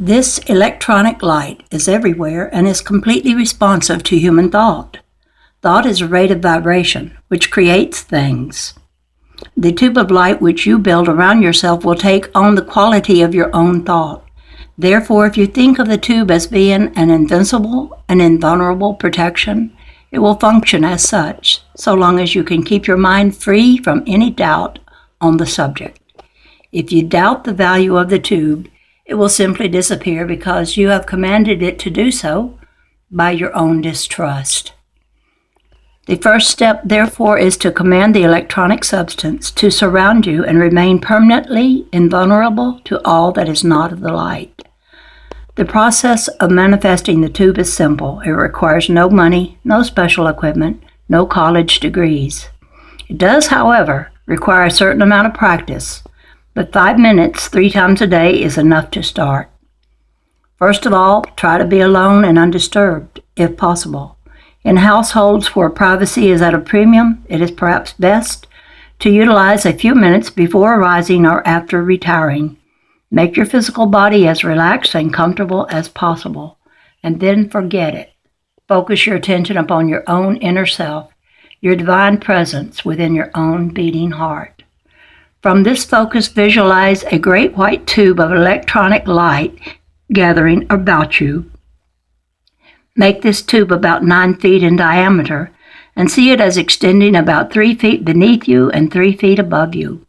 This electronic light is everywhere and is completely responsive to human thought. Thought is a rate of vibration, which creates things. The tube of light which you build around yourself will take on the quality of your own thought. Therefore, if you think of the tube as being an invincible and invulnerable protection, it will function as such, so long as you can keep your mind free from any doubt on the subject. If you doubt the value of the tube, it will simply disappear because you have commanded it to do so by your own distrust. The first step, therefore, is to command the electronic substance to surround you and remain permanently invulnerable to all that is not of the light. The process of manifesting the tube is simple. It requires no money, no special equipment, no college degrees. It does, however, require a certain amount of practice, but 5 minutes 3 times a day is enough to start. First of all, try to be alone and undisturbed, if possible. In households where privacy is at a premium, it is perhaps best to utilize a few minutes before arising or after retiring. Make your physical body as relaxed and comfortable as possible, and then forget it. Focus your attention upon your own inner self, your divine presence within your own beating heart. From this focus, visualize a great white tube of electronic light gathering about you. Make this tube about 9 feet in diameter and see it as extending about 3 feet beneath you and 3 feet above you.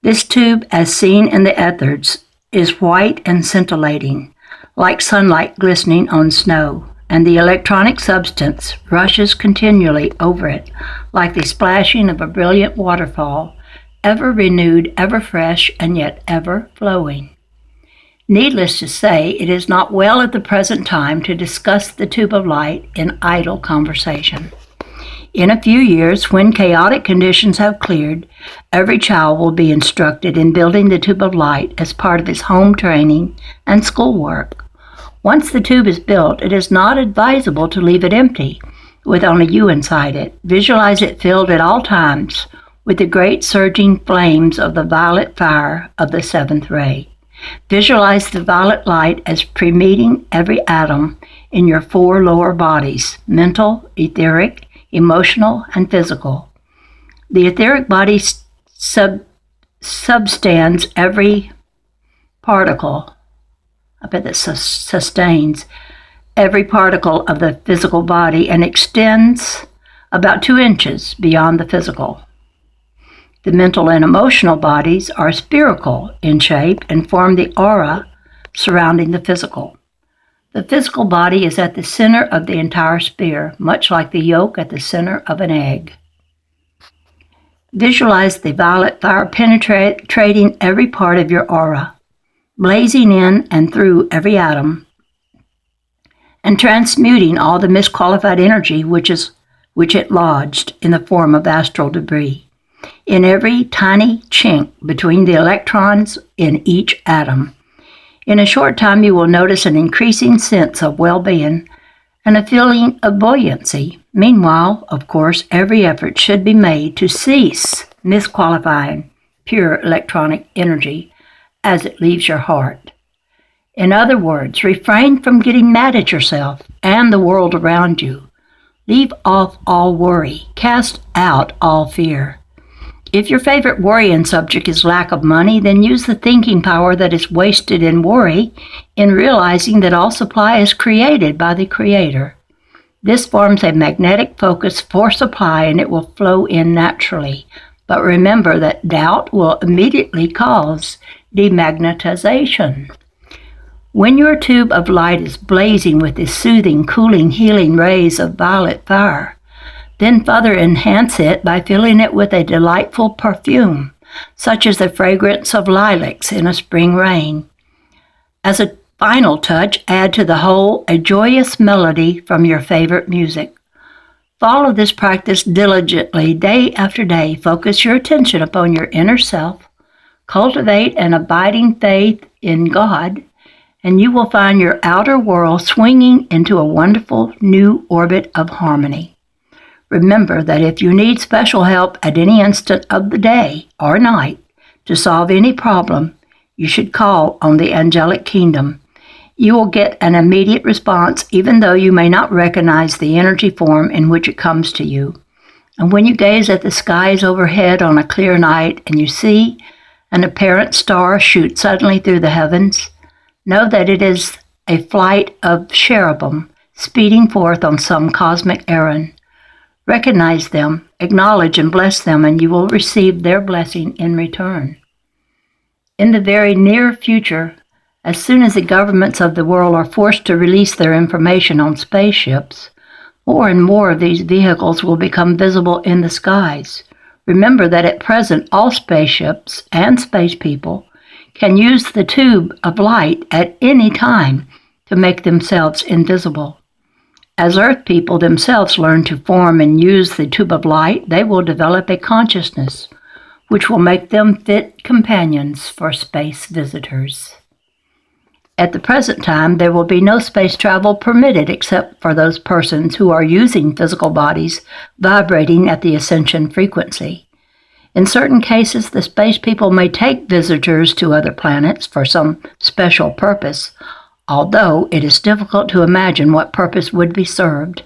This tube, as seen in the ethers, is white and scintillating, like sunlight glistening on snow, and the electronic substance rushes continually over it, like the splashing of a brilliant waterfall, ever renewed, ever fresh, and yet ever flowing. Needless to say, it is not well at the present time to discuss the tube of light in idle conversation. In a few years, when chaotic conditions have cleared, every child will be instructed in building the tube of light as part of his home training and schoolwork. Once the tube is built, it is not advisable to leave it empty, with only you inside it. Visualize it filled at all times with the great surging flames of the violet fire of the seventh ray. Visualize the violet light as permeating every atom in your 4 lower bodies: mental, etheric, emotional, and physical. The etheric body substands every particle. I bet that sustains every particle of the physical body and extends about 2 inches beyond the physical. The mental and emotional bodies are spherical in shape and form the aura surrounding the physical. The physical body is at the center of the entire sphere, much like the yolk at the center of an egg. Visualize the violet fire penetrating every part of your aura, blazing in and through every atom, and transmuting all the misqualified energy which it lodged in the form of astral debris in every tiny chink between the electrons in each atom. In a short time, you will notice an increasing sense of well-being and a feeling of buoyancy. Meanwhile, of course, every effort should be made to cease misqualifying pure electronic energy as it leaves your heart. In other words, refrain from getting mad at yourself and the world around you. Leave off all worry. Cast out all fear. If your favorite worrying subject is lack of money, then use the thinking power that is wasted in worry in realizing that all supply is created by the Creator. This forms a magnetic focus for supply and it will flow in naturally. But remember that doubt will immediately cause demagnetization. When your tube of light is blazing with the soothing, cooling, healing rays of violet fire, then further enhance it by filling it with a delightful perfume, such as the fragrance of lilacs in a spring rain. As a final touch, add to the whole a joyous melody from your favorite music. Follow this practice diligently day after day. Focus your attention upon your inner self. Cultivate an abiding faith in God, and you will find your outer world swinging into a wonderful new orbit of harmony. Remember that if you need special help at any instant of the day or night to solve any problem, you should call on the angelic kingdom. You will get an immediate response even though you may not recognize the energy form in which it comes to you. And when you gaze at the skies overhead on a clear night and you see an apparent star shoot suddenly through the heavens, know that it is a flight of cherubim speeding forth on some cosmic errand. Recognize them, acknowledge and bless them, and you will receive their blessing in return. In the very near future, as soon as the governments of the world are forced to release their information on spaceships, more and more of these vehicles will become visible in the skies. Remember that at present all spaceships and space people can use the tube of light at any time to make themselves invisible. As Earth people themselves learn to form and use the tube of light, they will develop a consciousness which will make them fit companions for space visitors. At the present time, there will be no space travel permitted except for those persons who are using physical bodies vibrating at the ascension frequency. In certain cases, the space people may take visitors to other planets for some special purpose, although it is difficult to imagine what purpose would be served.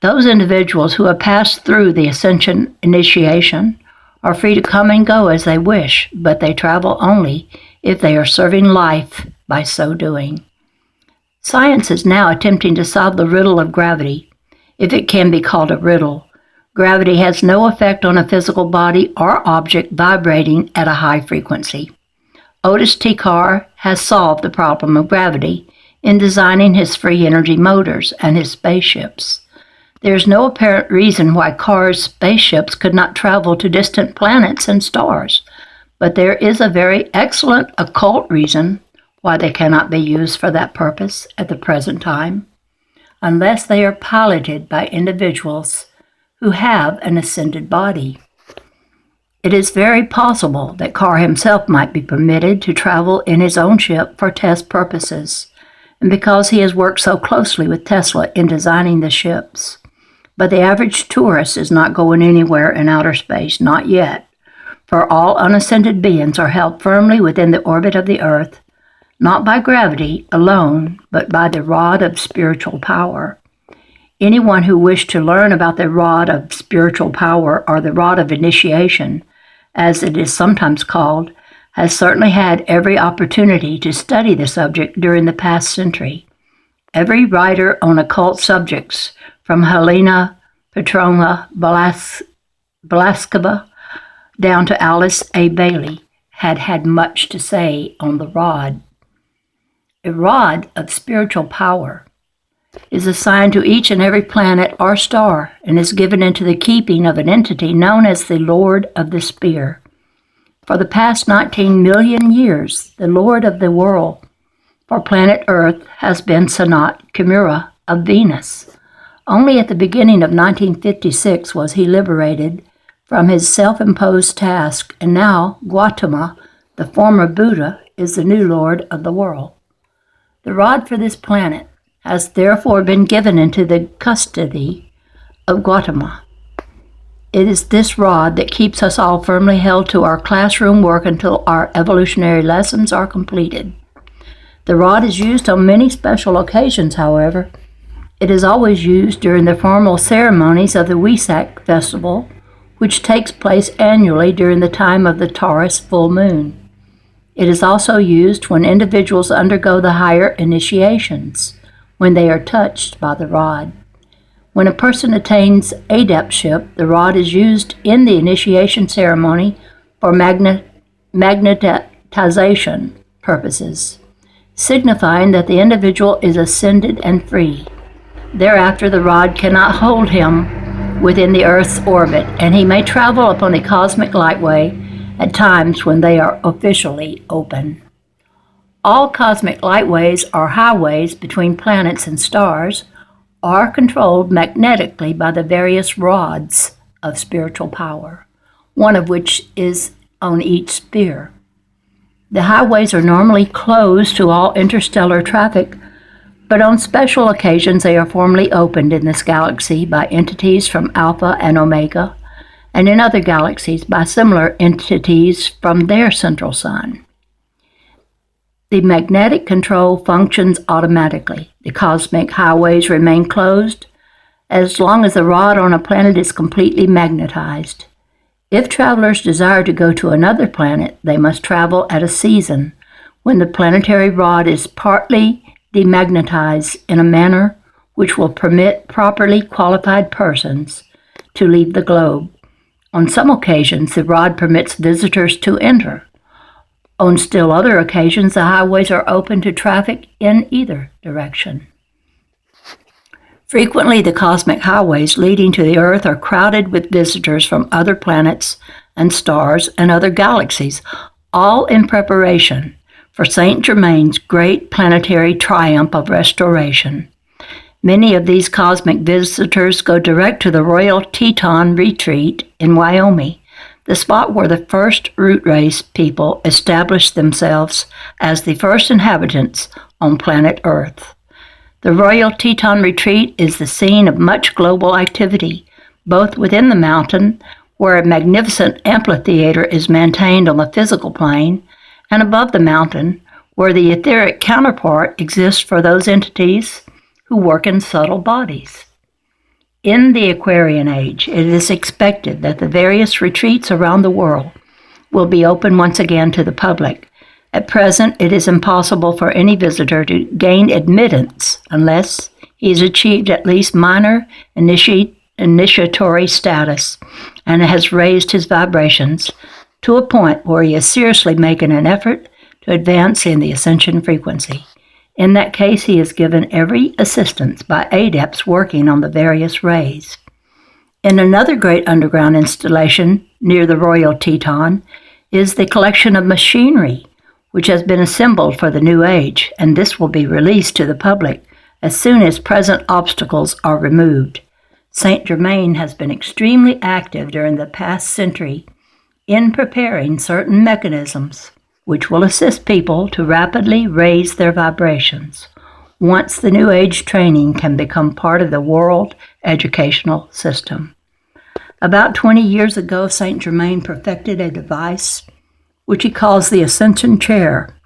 Those individuals who have passed through the ascension initiation are free to come and go as they wish, but they travel only if they are serving life by so doing. Science is now attempting to solve the riddle of gravity, if it can be called a riddle. Gravity has no effect on a physical body or object vibrating at a high frequency. Otis T. Carr has solved the problem of gravity in designing his free energy motors and his spaceships. There is no apparent reason why Carr's spaceships could not travel to distant planets and stars, but there is a very excellent occult reason why they cannot be used for that purpose at the present time, unless they are piloted by individuals who have an ascended body. It is very possible that Carr himself might be permitted to travel in his own ship for test purposes, and because he has worked so closely with Tesla in designing the ships. But the average tourist is not going anywhere in outer space, not yet, for all unascended beings are held firmly within the orbit of the Earth, not by gravity alone, but by the rod of spiritual power. Anyone who wished to learn about the rod of spiritual power, or the rod of initiation, as it is sometimes called, has certainly had every opportunity to study the subject during the past century. Every writer on occult subjects, from Helena Petrovna Blavatsky down to Alice A. Bailey, had much to say on the rod. A rod of spiritual power is assigned to each and every planet or star and is given into the keeping of an entity known as the Lord of the Spear. For the past 19 million years, the Lord of the world for planet Earth has been Sanat Kumara of Venus. Only at the beginning of 1956 was he liberated from his self-imposed task, and now Gautama, the former Buddha, is the new Lord of the world. The rod for this planet has therefore been given into the custody of Gautama. It is this rod that keeps us all firmly held to our classroom work until our evolutionary lessons are completed. The rod is used on many special occasions, however. It is always used during the formal ceremonies of the Wesak festival, which takes place annually during the time of the Taurus full moon. It is also used when individuals undergo the higher initiations, when they are touched by the rod. When a person attains adeptship, the rod is used in the initiation ceremony for magnetization purposes, signifying that the individual is ascended and free. Thereafter, the rod cannot hold him within the Earth's orbit, and he may travel upon the cosmic lightway at times when they are officially open. All cosmic lightways or highways between planets and stars are controlled magnetically by the various rods of spiritual power, one of which is on each sphere. The highways are normally closed to all interstellar traffic, but on special occasions they are formally opened in this galaxy by entities from Alpha and Omega, and in other galaxies by similar entities from their central sun. The magnetic control functions automatically. The cosmic highways remain closed as long as the rod on a planet is completely magnetized. If travelers desire to go to another planet, they must travel at a season when the planetary rod is partly demagnetized in a manner which will permit properly qualified persons to leave the globe. On some occasions, the rod permits visitors to enter. On still other occasions, the highways are open to traffic in either direction. Frequently, the cosmic highways leading to the Earth are crowded with visitors from other planets and stars and other galaxies, all in preparation for Saint Germain's great planetary triumph of restoration. Many of these cosmic visitors go direct to the Royal Teton Retreat in Wyoming, the spot where the first root race people established themselves as the first inhabitants on planet Earth. The Royal Teton Retreat is the scene of much global activity, both within the mountain, where a magnificent amphitheater is maintained on the physical plane, and above the mountain, where the etheric counterpart exists for those entities who work in subtle bodies. In the Aquarian Age, it is expected that the various retreats around the world will be open once again to the public. At present, it is impossible for any visitor to gain admittance unless he has achieved at least minor initiatory status and has raised his vibrations to a point where he is seriously making an effort to advance in the ascension frequency. In that case, he is given every assistance by adepts working on the various rays. In another great underground installation near the Royal Teton is the collection of machinery, which has been assembled for the New Age, and this will be released to the public as soon as present obstacles are removed. Saint Germain has been extremely active during the past century in preparing certain mechanisms which will assist people to rapidly raise their vibrations once the New Age training can become part of the world educational system. About 20 years ago, Saint Germain perfected a device which he calls the Ascension Chair.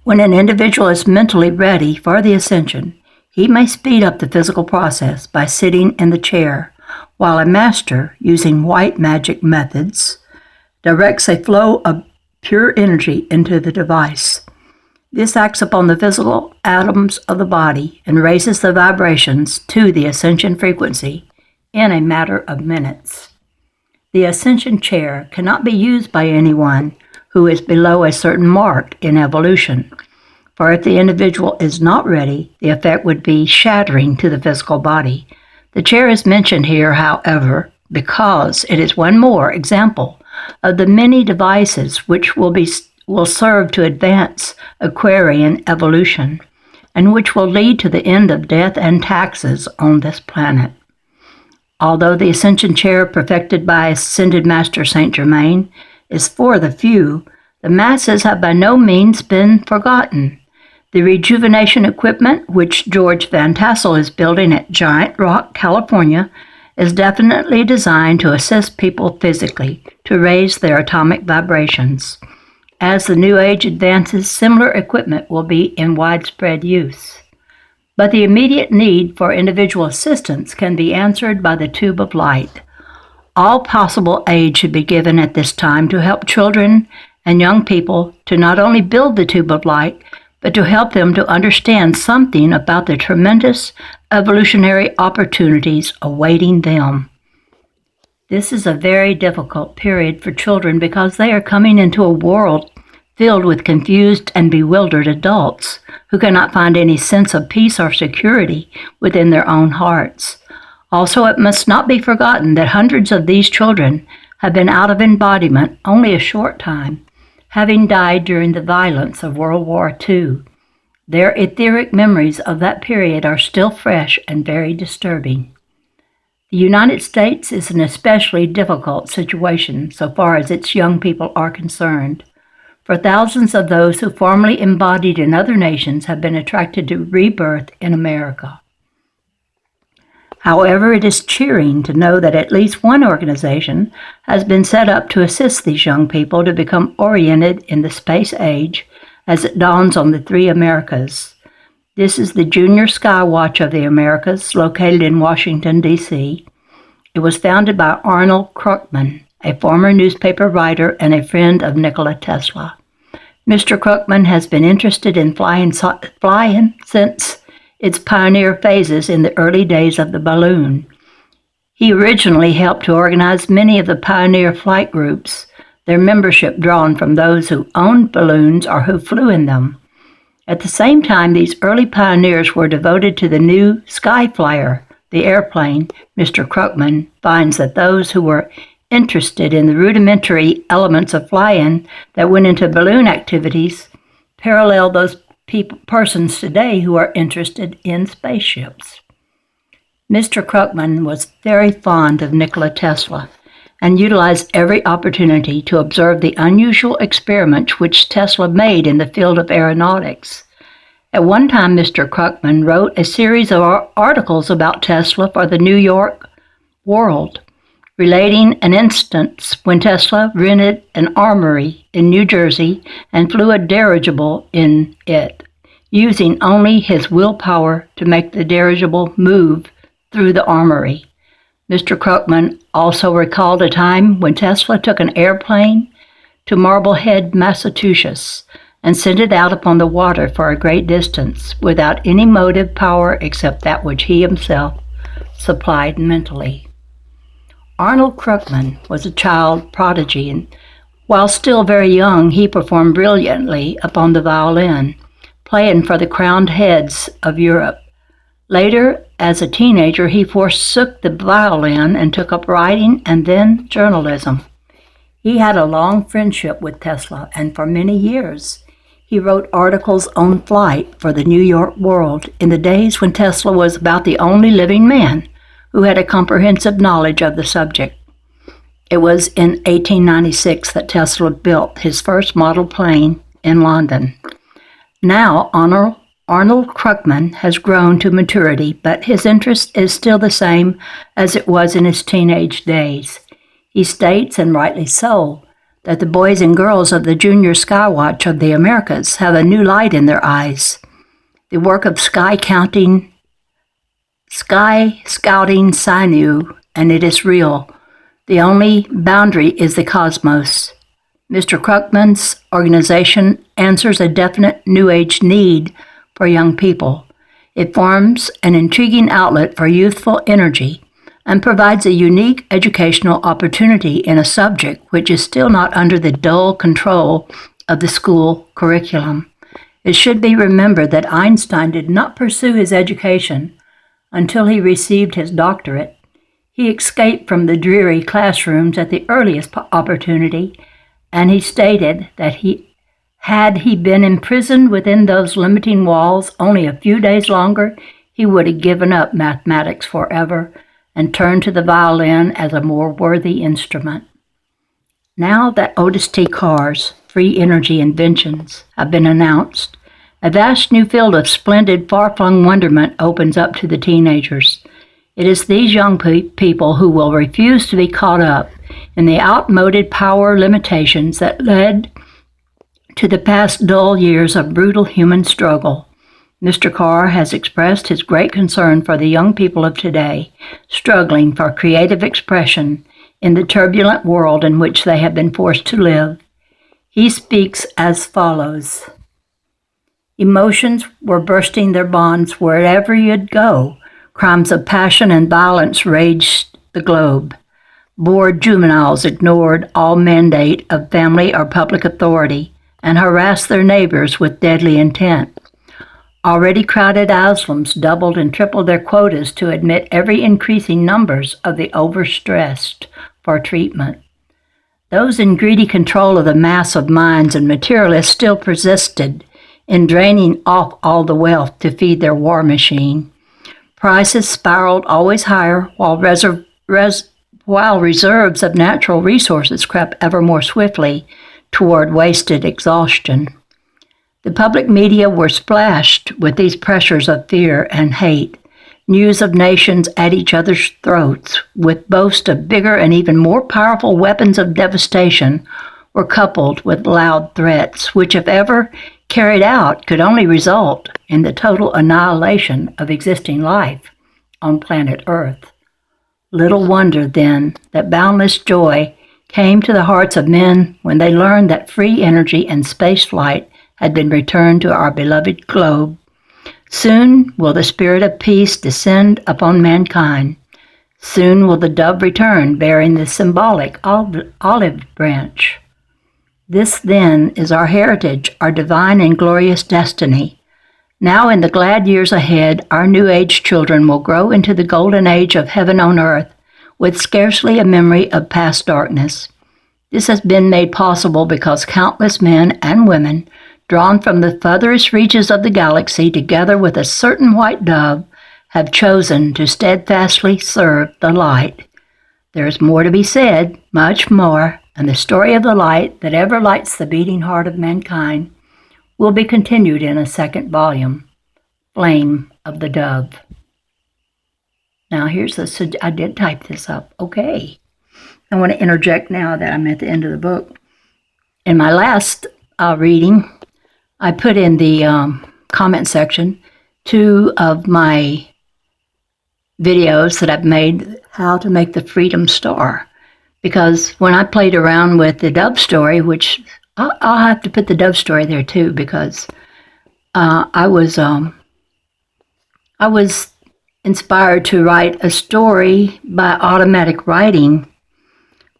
When an individual is mentally ready for the ascension, he may speed up the physical process by sitting in the chair, while a master, using white magic methods, directs a flow of pure energy into the device. This acts upon the physical atoms of the body and raises the vibrations to the ascension frequency in a matter of minutes. The ascension chair cannot be used by anyone who is below a certain mark in evolution, for if the individual is not ready, the effect would be shattering to the physical body. The chair is mentioned here, however, because it is one more example of the many devices which will serve to advance Aquarian evolution, and which will lead to the end of death and taxes on this planet. Although the Ascension Chair perfected by Ascended Master Saint Germain is for the few, the masses have by no means been forgotten. The rejuvenation equipment which George Van Tassel is building at Giant Rock, California, is definitely designed to assist people physically to raise their atomic vibrations. As the New Age advances, similar equipment will be in widespread use. But the immediate need for individual assistance can be answered by the tube of light. All possible aid should be given at this time to help children and young people to not only build the tube of light, but to help them to understand something about the tremendous evolutionary opportunities awaiting them. This is a very difficult period for children because they are coming into a world filled with confused and bewildered adults who cannot find any sense of peace or security within their own hearts. Also, it must not be forgotten that hundreds of these children have been out of embodiment only a short time, having died during the violence of World War II. Their etheric memories of that period are still fresh and very disturbing. The United States is an especially difficult situation so far as its young people are concerned, for thousands of those who formerly embodied in other nations have been attracted to rebirth in America. However, it is cheering to know that at least one organization has been set up to assist these young people to become oriented in the space age as it dawns on the three Americas. This is the Junior Skywatch of the Americas, located in Washington, D.C. It was founded by Arnold Krugman, a former newspaper writer and a friend of Nikola Tesla. Mr. Krugman has been interested in flying since its pioneer phases in the early days of the balloon. He originally helped to organize many of the pioneer flight groups, their membership drawn from those who owned balloons or who flew in them. At the same time, these early pioneers were devoted to the new Sky Flyer, the airplane. Mr. Krugman finds that those who were interested in the rudimentary elements of flying that went into balloon activities parallel those persons today who are interested in spaceships. Mr. Krugman was very fond of Nikola Tesla and utilized every opportunity to observe the unusual experiments which Tesla made in the field of aeronautics. At one time, Mr. Krugman wrote a series of articles about Tesla for the New York World, relating an instance when Tesla rented an armory in New Jersey and flew a dirigible in it, using only his willpower to make the dirigible move through the armory. Mr. Krugman also recalled a time when Tesla took an airplane to Marblehead, Massachusetts, and sent it out upon the water for a great distance without any motive power except that which he himself supplied mentally. Arnold Krugman was a child prodigy, and while still very young, he performed brilliantly upon the violin, playing for the crowned heads of Europe. Later, as a teenager, he forsook the violin and took up writing and then journalism. He had a long friendship with Tesla, and for many years, he wrote articles on flight for the New York World in the days when Tesla was about the only living man who had a comprehensive knowledge of the subject. It was in 1896 that Tesla built his first model plane in London. Now, Arnold Krugman has grown to maturity, but his interest is still the same as it was in his teenage days. He states, and rightly so, that the boys and girls of the Junior Skywatch of the Americas have a new light in their eyes. The work of Sky Scouting sinew, and it is real. The only boundary is the cosmos. Mr. Krugman's organization answers a definite New Age need for young people. It forms an intriguing outlet for youthful energy and provides a unique educational opportunity in a subject which is still not under the dull control of the school curriculum. It should be remembered that Einstein did not pursue his education until he received his doctorate. He escaped from the dreary classrooms at the earliest opportunity, and he stated that had he been imprisoned within those limiting walls only a few days longer, he would have given up mathematics forever and turned to the violin as a more worthy instrument. Now that Otis T. Carr's free energy inventions have been announced, a vast new field of splendid, far-flung wonderment opens up to the teenagers. It is these young people who will refuse to be caught up in the outmoded power limitations that led to the past dull years of brutal human struggle. Mr. Carr has expressed his great concern for the young people of today, struggling for creative expression in the turbulent world in which they have been forced to live. He speaks as follows. Emotions were bursting their bonds wherever you'd go. Crimes of passion and violence raged the globe. Bored juveniles ignored all mandate of family or public authority and harassed their neighbors with deadly intent. Already crowded asylums doubled and tripled their quotas to admit every increasing numbers of the overstressed for treatment. Those in greedy control of the mass of minds and materialists still persisted in draining off all the wealth to feed their war machine. Prices spiraled always higher while reserves of natural resources crept ever more swiftly toward wasted exhaustion. The public media were splashed with these pressures of fear and hate. News of nations at each other's throats, with boasts of bigger and even more powerful weapons of devastation, were coupled with loud threats, which, if ever carried out, could only result in the total annihilation of existing life on planet Earth. Little wonder, then, that boundless joy came to the hearts of men when they learned that free energy and space flight had been returned to our beloved globe. Soon will the spirit of peace descend upon mankind. Soon will the dove return bearing the symbolic olive branch. This, then, is our heritage, our divine and glorious destiny. Now, in the glad years ahead, our New Age children will grow into the golden age of heaven on earth, with scarcely a memory of past darkness. This has been made possible because countless men and women, drawn from the furthest reaches of the galaxy together with a certain white dove, have chosen to steadfastly serve the light. There is more to be said, much more, and the story of the light that ever lights the beating heart of mankind will be continued in a second volume, Flame of the Dove. Now I did type this up. Okay. I want to interject now that I'm at the end of the book. In my last reading, I put in the comment section 2 of my videos that I've made, how to make the Freedom Star. Because when I played around with the dove story, which I'll have to put the dove story there too, because I was inspired to write a story by automatic writing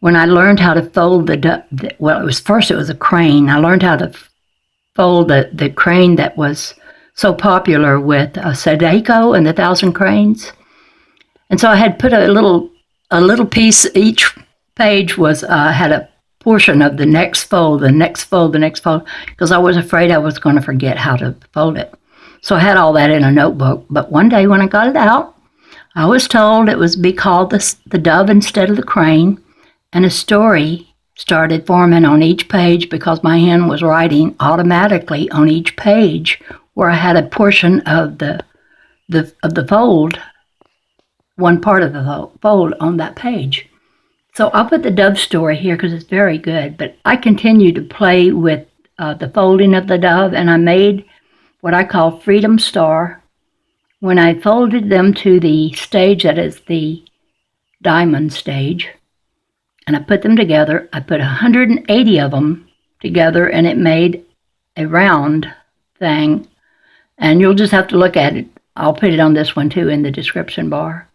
when I learned how to fold it was a crane. I learned how to fold the crane that was so popular with Sadako and the Thousand Cranes. And so I had put a little piece, each page was had a portion of the next fold, because I was afraid I was going to forget how to fold it. So I had all that in a notebook. But one day when I got it out, I was told it was be called the dove instead of the crane, and a story started forming on each page because my hand was writing automatically on each page where I had a portion of the fold, one part of the fold on that page. So I'll put the dove story here because it's very good, but I continued to play with the folding of the dove, and I made what I call Freedom Star. When I folded them to the stage that is the diamond stage, and I put them together, I put 180 of them together, and it made a round thing. And you'll just have to look at it. I'll put it on this one too in the description bar.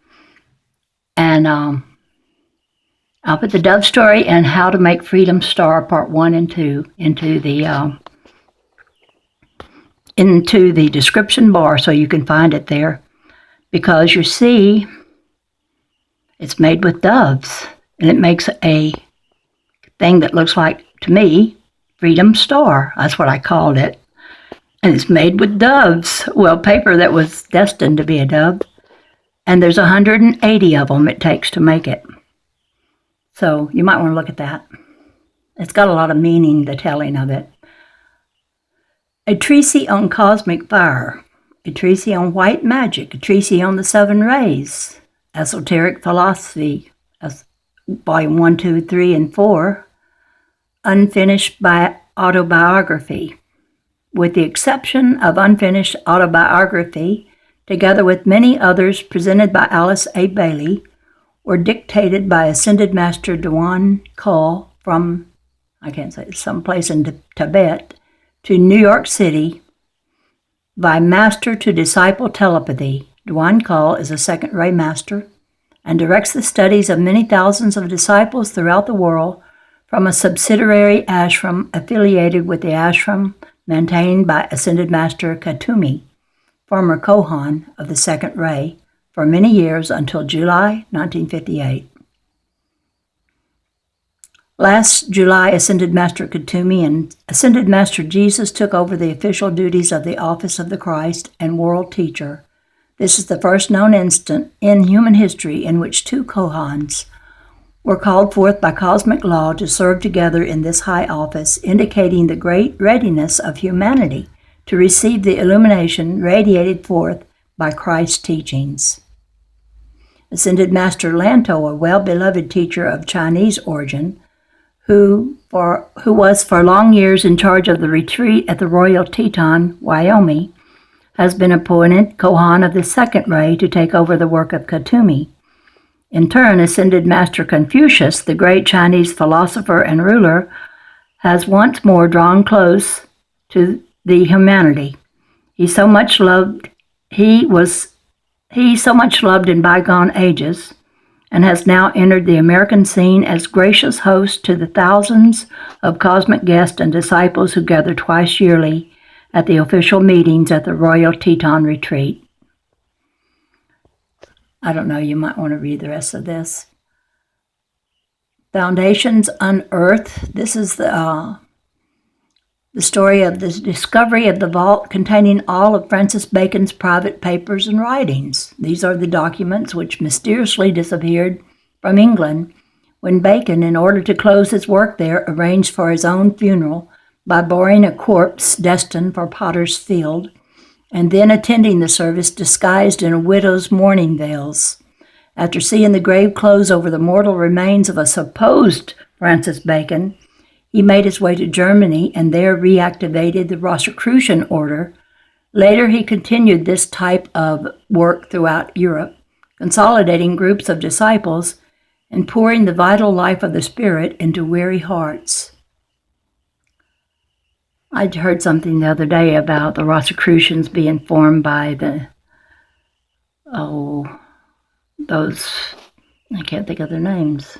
And I'll put the dove story and how to make Freedom Star part 1 and 2 into the description bar so you can find it there. Because you see, it's made with doves, and it makes a thing that looks like, to me, Freedom Star. That's what I called it. And it's made with doves. Well, paper that was destined to be a dove. And there's 180 of them it takes to make it. So you might want to look at that. It's got a lot of meaning, the telling of it. A treatise on cosmic fire, a treatise on white magic, a treatise on the 7 rays, esoteric philosophy, volume 1, 2, 3, and 4, unfinished autobiography. With the exception of unfinished autobiography, together with many others presented by Alice A. Bailey, were dictated by Ascended Master Dewan Cole from, someplace in Tibet, to New York City by master to disciple telepathy. Dewan Cole is a second ray master and directs the studies of many thousands of disciples throughout the world from a subsidiary ashram affiliated with the ashram maintained by Ascended Master Katumi, former Kohan of the second ray, for many years until July 1958. Last July, Ascended Master Katumi and Ascended Master Jesus took over the official duties of the Office of the Christ and World Teacher. This is the first known instant in human history in which 2 Kohans were called forth by cosmic law to serve together in this high office, indicating the great readiness of humanity to receive the illumination radiated forth by Christ's teachings. Ascended Master Lanto, a well-beloved teacher of Chinese origin, who was for long years in charge of the retreat at the Royal Teton, Wyoming, has been appointed Kohan of the Second Ray to take over the work of Khatumi. In turn, Ascended Master Confucius, the great Chinese philosopher and ruler, has once more drawn close to the humanity he so much loved in bygone ages, and has now entered the American scene as gracious host to the thousands of cosmic guests and disciples who gather twice yearly at the official meetings at the Royal Teton Retreat. I don't know, you might want to read the rest of this. Foundations Unearthed. This is the story of the discovery of the vault containing all of Francis Bacon's private papers and writings. These are the documents which mysteriously disappeared from England when Bacon, in order to close his work there, arranged for his own funeral by burying a corpse destined for Potter's Field, and then attending the service disguised in a widow's mourning veils. After seeing the grave close over the mortal remains of a supposed Francis Bacon, he made his way to Germany and there reactivated the Rosicrucian order. Later, he continued this type of work throughout Europe, consolidating groups of disciples and pouring the vital life of the Spirit into weary hearts. I heard something the other day about the Rosicrucians being formed by those, I can't think of their names.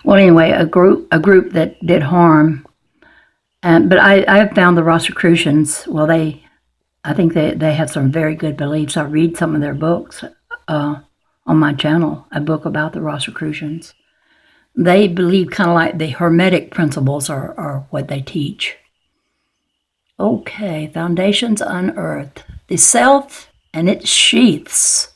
Well, anyway, a group that did harm. But I have found the Rosicrucians, well, I think they have some very good beliefs. I read some of their books on my channel, a book about the Rosicrucians. They believe kind of like the Hermetic principles are what they teach. Okay, Foundations Unearthed. The Self and Its Sheaths,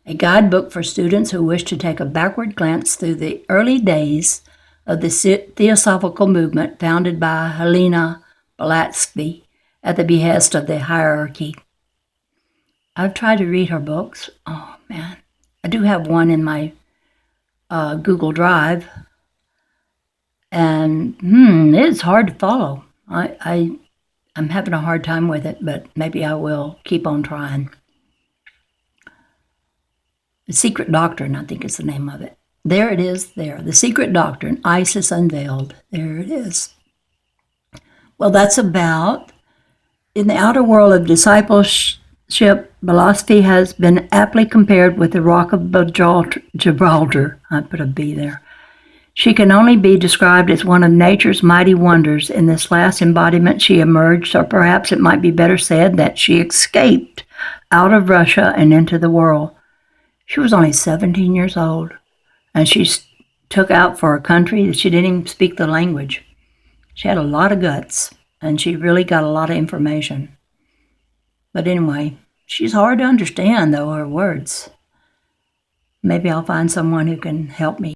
a guidebook for students who wish to take a backward glance through the early days of the Theosophical movement founded by Helena Blavatsky at the behest of the hierarchy. I've tried to read her books. Oh, man. I do have one in my Google Drive, and it's hard to follow. I'm having a hard time with it, but maybe I will keep on trying. The Secret Doctrine, I think is the name of it. There it is there. The Secret Doctrine, Isis Unveiled. There it is. Well, that's about, in the outer world of discipleship, philosophy has been aptly compared with the Rock of Gibraltar. I put a B there. She can only be described as one of nature's mighty wonders. In this last embodiment, she emerged, or perhaps it might be better said that she escaped out of Russia and into the world. She was only 17 years old, and she took out for a country that she didn't even speak the language. She had a lot of guts, and she really got a lot of information. But anyway, she's hard to understand, though, her words. Maybe I'll find someone who can help me.